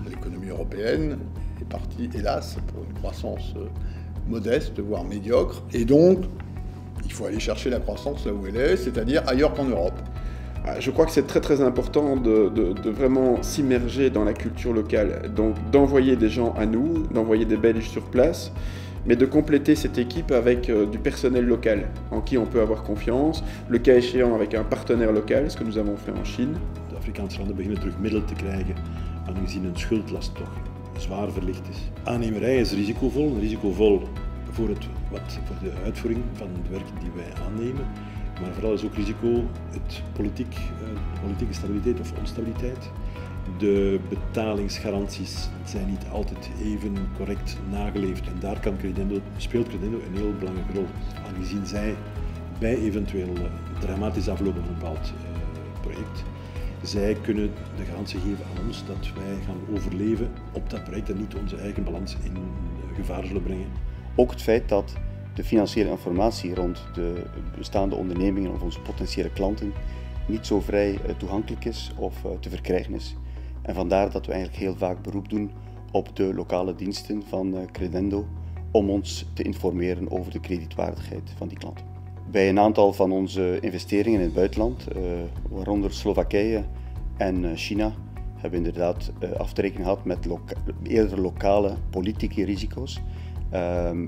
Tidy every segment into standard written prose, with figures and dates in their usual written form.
L'économie européenne est partie, hélas, pour une croissance modeste, voire médiocre, et donc il faut aller chercher la croissance là où elle est, c'est-à-dire ailleurs qu'en Europe. Je crois que c'est très important de vraiment s'immerger dans la culture locale, donc d'envoyer des gens à nous, d'envoyer des Belges sur place, mais de compléter cette équipe avec du personnel local, en qui on peut avoir confiance, le cas échéant avec un partenaire local, ce que nous avons fait en Chine. De Afrikaanse landen beginnen terug middelen te krijgen, aangezien hun schuldlast toch zwaar verlicht is. Aannemerij is risicovol voor de uitvoering van de werken die wij aannemen, maar vooral is ook risico het politieke stabiliteit of onstabiliteit. De betalingsgaranties zijn niet altijd even correct nageleefd en daar speelt Credendo een heel belangrijke rol, aangezien zij bij eventueel dramatisch aflopen van een bepaald project, zij kunnen de garantie geven aan ons dat wij gaan overleven op dat project en niet onze eigen balans in gevaar zullen brengen. Ook het feit dat de financiële informatie rond de bestaande ondernemingen of onze potentiële klanten niet zo vrij toegankelijk is of te verkrijgen is. En vandaar dat we eigenlijk heel vaak beroep doen op de lokale diensten van Credendo om ons te informeren over de kredietwaardigheid van die klanten. Bij een aantal van onze investeringen in het buitenland, waaronder Slowakije en China, hebben we inderdaad af te rekenen gehad met eerder lokale politieke risico's.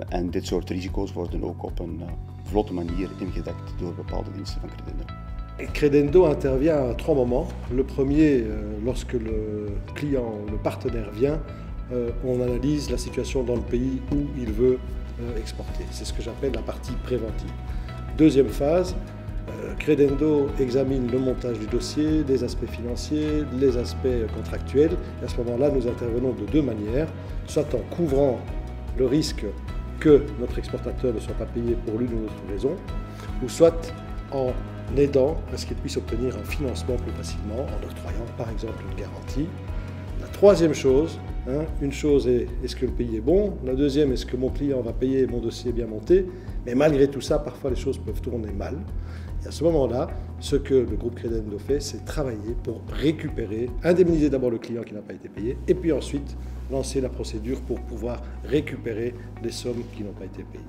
En dit soort risico's worden ook op een vlotte manier ingedekt door bepaalde diensten van Credendo. Credendo intervient à trois moments. Le premier, lorsque le client, le partenaire vient, on analyse la situation dans le pays où il veut exporter. C'est ce que j'appelle la partie préventive. Deuxième phase, Credendo examine le montage du dossier, les aspects financiers, les aspects contractuels. Et à ce moment-là, nous intervenons de deux manières, soit en couvrant le risque que notre exportateur ne soit pas payé pour l'une ou l'autre raison, ou soit en aidant à ce qu'il puisse obtenir un financement plus facilement, en octroyant par exemple une garantie. La troisième chose, une chose est-ce que le pays est bon, la deuxième est-ce que mon client va payer et mon dossier est bien monté, mais malgré tout ça, parfois les choses peuvent tourner mal. Et à ce moment-là, ce que le groupe Credendo fait, c'est travailler pour récupérer, indemniser d'abord le client qui n'a pas été payé, et puis ensuite lancer la procédure pour pouvoir récupérer les sommes qui n'ont pas été payées.